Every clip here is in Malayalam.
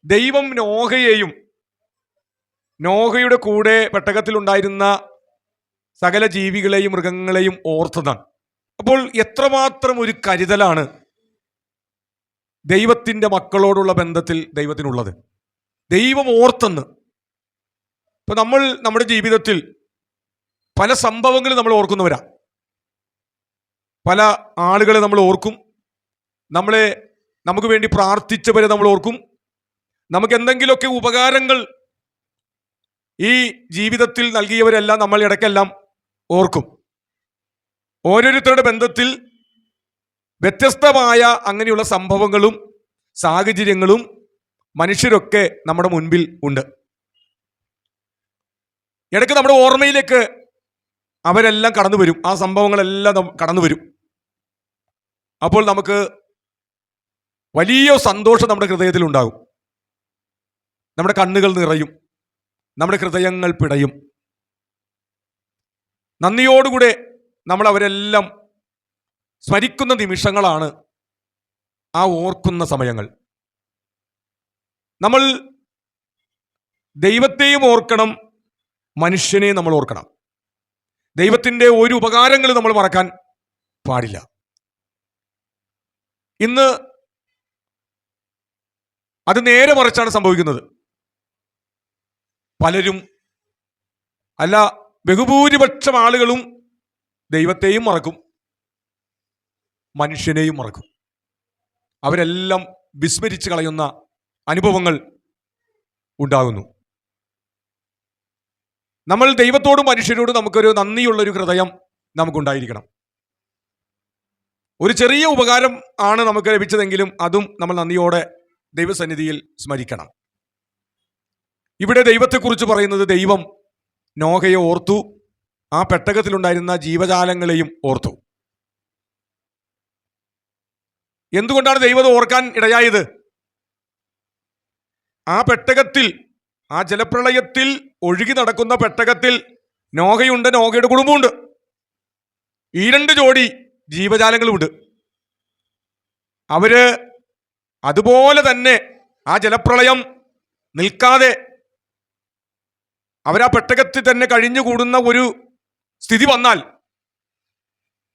ദൈവം നോഹയുടെ കൂടെ പെട്ടകത്തിലുണ്ടായിരുന്ന സകല ജീവികളെയും മൃഗങ്ങളെയും ഓർത്തതാണ്. അപ്പോൾ എത്രമാത്രം ഒരു കരുതലാണ് ദൈവത്തിൻ്റെ മക്കളോടുള്ള ബന്ധത്തിൽ ദൈവത്തിനുള്ളത്. ദൈവം ഓർത്തെന്ന്. ഇപ്പൊ നമ്മൾ നമ്മുടെ ജീവിതത്തിൽ പല സംഭവങ്ങൾ നമ്മൾ ഓർക്കുന്നവരാ. പല ആളുകളെ നമ്മൾ ഓർക്കും, നമുക്ക് വേണ്ടി പ്രാർത്ഥിച്ചവരെ നമ്മൾ ഓർക്കും, നമുക്ക് എന്തെങ്കിലുമൊക്കെ ഉപകാരങ്ങൾ ഈ ജീവിതത്തിൽ നൽകിയവരെല്ലാം നമ്മൾ ഇടയ്ക്കെല്ലാം ഓർക്കും. ഓരോരുത്തരുടെ ബന്ധത്തിൽ വ്യത്യസ്തമായ അങ്ങനെയുള്ള സംഭവങ്ങളും സാഹചര്യങ്ങളും മനുഷ്യരൊക്കെ നമ്മുടെ മുൻപിൽ ഉണ്ട്. ഇടയ്ക്ക് നമ്മുടെ ഓർമ്മയിലേക്ക് അവരെല്ലാം കടന്നു വരും, ആ സംഭവങ്ങളെല്ലാം കടന്നു വരും. അപ്പോൾ നമുക്ക് വലിയ സന്തോഷം നമ്മുടെ ഹൃദയത്തിൽ ഉണ്ടാകും. നമ്മുടെ കണ്ണുകൾ നിറയും, നമ്മുടെ ഹൃദയങ്ങൾ പിടയും. നന്ദിയോടുകൂടെ നമ്മൾ അവരെല്ലാം സ്മരിക്കുന്ന നിമിഷങ്ങളാണ് ആ ഓർക്കുന്ന സമയങ്ങൾ. നമ്മൾ ദൈവത്തെയും ഓർക്കണം, മനുഷ്യനെയും നമ്മൾ ഓർക്കണം. ദൈവത്തിൻ്റെ ഒരു ഉപകാരങ്ങൾ നമ്മൾ മറക്കാൻ പാടില്ല. ഇന്ന് അത് നേരെ മറിച്ചാണ് സംഭവിക്കുന്നത്. പലരും, അല്ല ബഹുഭൂരിപക്ഷം ആളുകളും ദൈവത്തെയും മറക്കും, മനുഷ്യനെയും മറക്കും. അവരെല്ലാം വിസ്മരിച്ച് കളയുന്ന അനുഭവങ്ങൾ ഉണ്ടാകുന്നു. നമ്മൾ ദൈവത്തോടും മനുഷ്യരോടും നമുക്കൊരു നന്ദിയുള്ളൊരു ഹൃദയം നമുക്കുണ്ടായിരിക്കണം. ഒരു ചെറിയ ഉപകാരം ആണ് നമുക്ക് ലഭിച്ചതെങ്കിലും അതും നമ്മൾ നന്ദിയോടെ ദൈവസന്നിധിയിൽ സ്മരിക്കണം. ഇവിടെ ദൈവത്തെക്കുറിച്ച് പറയുന്നത്, ദൈവം നോഹയെ ഓർത്തു, ആ പെട്ടകത്തിലുണ്ടായിരുന്ന ജീവജാലങ്ങളെയും ഓർത്തു. എന്തുകൊണ്ടാണ് ദൈവം ഓർക്കാൻ ഇടയായത്? ആ പെട്ടകത്തിൽ, ആ ജലപ്രളയത്തിൽ ഒഴുകി നടക്കുന്ന പെട്ടകത്തിൽ നോഹയുണ്ട്, നോഹയുടെ കുടുംബമുണ്ട്. ഈ 2 ജോഡി ജീവജാലങ്ങളുമുണ്ട്. അവര് അതുപോലെ തന്നെ ആ ജലപ്രളയം നിൽക്കാതെ അവരാ പെട്ടകത്തിൽ തന്നെ കഴിഞ്ഞുകൂടുന്ന ഒരു സ്ഥിതി വന്നാൽ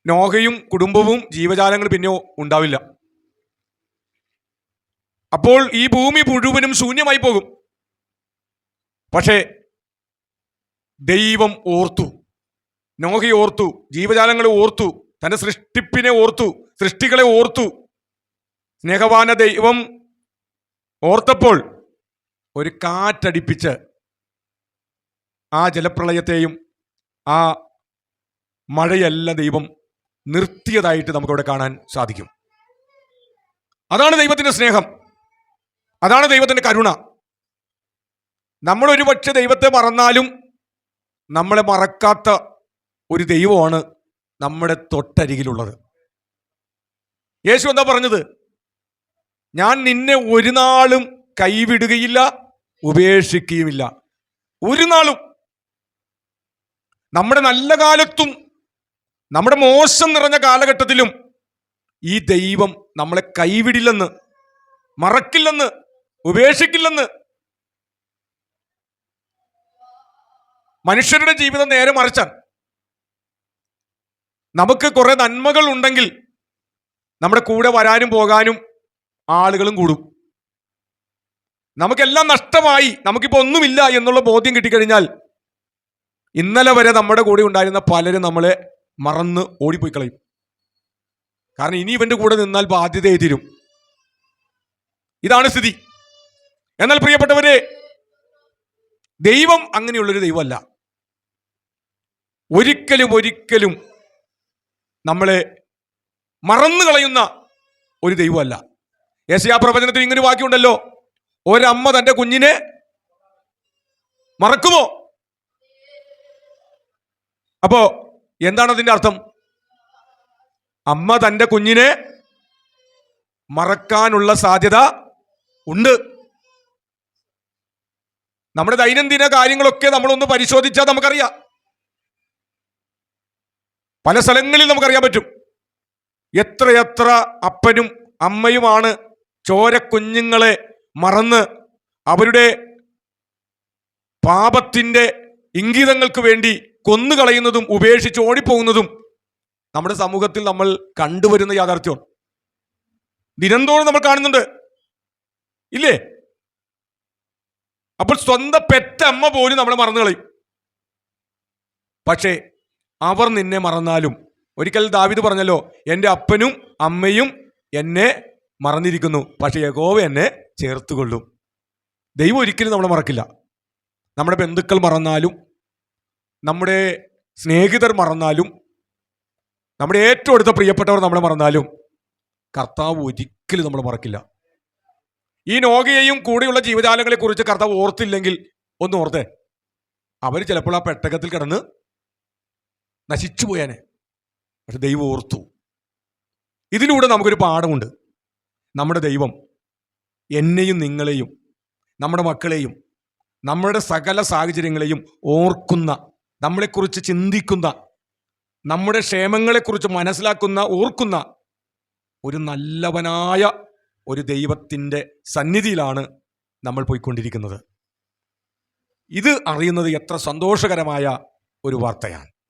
നോഹയും കുടുംബവും ജീവജാലങ്ങൾ പിന്നെ ഉണ്ടാവില്ല. അപ്പോൾ ഈ ഭൂമി മുഴുവനും ശൂന്യമായി പോകും. പക്ഷേ ദൈവം ഓർത്തു, നോഹയെ ഓർത്തു, ജീവജാലങ്ങളെ ഓർത്തു, തൻ്റെ സൃഷ്ടിപ്പിനെ ഓർത്തു, സൃഷ്ടികളെ ഓർത്തു. സ്നേഹവാന ദൈവം ഓർത്തപ്പോൾ ഒരു കാറ്റടിപ്പിച്ച് ആ ജലപ്രളയത്തെയും ആ മഴയെല്ലാം ദൈവം നിർത്തിയതായിട്ട് നമുക്കവിടെ കാണാൻ സാധിക്കും. അതാണ് ദൈവത്തിൻ്റെ സ്നേഹം, അതാണ് ദൈവത്തിൻ്റെ കരുണ. നമ്മളൊരു പക്ഷെ ദൈവത്തെ മറന്നാലും നമ്മളെ മറക്കാത്ത ഒരു ദൈവമാണ് നമ്മുടെ തൊട്ടരികിലുള്ളത്. യേശു എന്താ പറഞ്ഞത്? ഞാൻ നിന്നെ ഒരു നാളും കൈവിടുകയില്ല, ഉപേക്ഷിക്കുകയുമില്ല. ഒരു നാളും. നമ്മുടെ നല്ല കാലത്തും നമ്മുടെ മോശം നിറഞ്ഞ കാലഘട്ടത്തിലും ഈ ദൈവം നമ്മളെ കൈവിടില്ലെന്ന്, മറക്കില്ലെന്ന്, ഉപേക്ഷിക്കില്ലെന്ന്. മനുഷ്യരുടെ ജീവിതം നേരെ മറിച്ചാണ്. നമുക്ക് കുറെ നന്മകൾ ഉണ്ടെങ്കിൽ നമ്മുടെ കൂടെ വരാനും പോകാനും ആളുകളും കൂടും. നമുക്കെല്ലാം നഷ്ടമായി, നമുക്കിപ്പോൾ ഒന്നുമില്ല എന്നുള്ള ബോധ്യം കിട്ടിക്കഴിഞ്ഞാൽ ഇന്നലെ വരെ നമ്മുടെ കൂടെ ഉണ്ടായിരുന്ന പലരും നമ്മളെ മറന്ന് ഓടിപ്പോയി കളയും. കാരണം ഇനി ഇവന്റെ കൂടെ നിന്നാൽ ബാധ്യതയായി തീരും. ഇതാണ് സ്ഥിതി. എന്നാൽ പ്രിയപ്പെട്ടവരെ, ദൈവം അങ്ങനെയുള്ളൊരു ദൈവമല്ല. ഒരിക്കലും നമ്മളെ മറന്നു കളയുന്ന ഒരു ദൈവമല്ല. യെശയ്യാ പ്രവചനത്തിൽ ഇങ്ങനെ വാക്യമുണ്ടല്ലോ, ഒരമ്മ തന്റെ കുഞ്ഞിനെ മറക്കുമോ? അപ്പോ എന്താണ് അതിന്റെ അർത്ഥം? അമ്മ തന്റെ കുഞ്ഞിനെ മറക്കാനുള്ള സാധ്യത ഉണ്ട്. നമ്മുടെ ദൈനംദിന കാര്യങ്ങളൊക്കെ നമ്മളൊന്ന് പരിശോധിച്ചാൽ നമുക്കറിയാം. പല സ്ഥലങ്ങളിൽ നമുക്കറിയാൻ പറ്റും. എത്രയെത്ര അപ്പനും അമ്മയുമാണ് ചോര കുഞ്ഞുങ്ങളെ മറന്ന് അവരുടെ പാപത്തിൻ്റെ ഇംഗിതങ്ങൾക്ക് വേണ്ടി കൊന്നുകളയുന്നതും ഉപേക്ഷിച്ച് ഓടിപ്പോകുന്നതും നമ്മുടെ സമൂഹത്തിൽ നമ്മൾ കണ്ടുവരുന്ന യാഥാർത്ഥ്യമാണ്. ദിനംതോറും നമ്മൾ കാണുന്നുണ്ട്, ഇല്ലേ? അപ്പോൾ സ്വന്തം പെറ്റമ്മ പോലും നമ്മളെ മറന്നു കളയും. പക്ഷേ അവർ നിന്നെ മറന്നാലും, ഒരിക്കൽ ദാവീദ് പറഞ്ഞല്ലോ, എൻ്റെ അപ്പനും അമ്മയും എന്നെ മറന്നിരിക്കുന്നു, പക്ഷെ യഹോവ എന്നെ ചേർത്തുകൊള്ളും. ദൈവം ഒരിക്കലും നമ്മളെ മറക്കില്ല. നമ്മുടെ ബന്ധുക്കൾ മറന്നാലും, നമ്മുടെ സ്നേഹിതർ മറന്നാലും, നമ്മുടെ ഏറ്റവും അടുത്ത പ്രിയപ്പെട്ടവർ നമ്മളെ മറന്നാലും കർത്താവ് ഒരിക്കലും നമ്മളെ മറക്കില്ല. ഈ നോഗയെയും കൂടെയുള്ള ജീവജാലങ്ങളെ കുറിച്ച് കർത്താവ് ഓർത്തില്ലെങ്കിൽ ഒന്ന് ഓർത്തേ, അവർ ചിലപ്പോൾ ആ പെട്ടകത്തിൽ കിടന്ന് നശിച്ചു പോയാനെ. പക്ഷെ ദൈവം ഓർത്തു. ഇതിലൂടെ നമുക്കൊരു പാഠമുണ്ട്. നമ്മുടെ ദൈവം എന്നെയും നിങ്ങളെയും നമ്മുടെ മക്കളെയും നമ്മുടെ സകല സാഹചര്യങ്ങളെയും ഓർക്കുന്ന, നമ്മളെക്കുറിച്ച് ചിന്തിക്കുന്ന, നമ്മുടെ ക്ഷേമങ്ങളെക്കുറിച്ച് മനസ്സിലാക്കുന്ന, ഓർക്കുന്ന ഒരു നല്ലവനായ ഒരു ദൈവത്തിൻ്റെ സന്നിധിയിലാണ് നമ്മൾ പോയിക്കൊണ്ടിരിക്കുന്നത്. ഇത് അറിയുന്നത് എത്ര സന്തോഷകരമായ ഒരു വാർത്തയാണ്.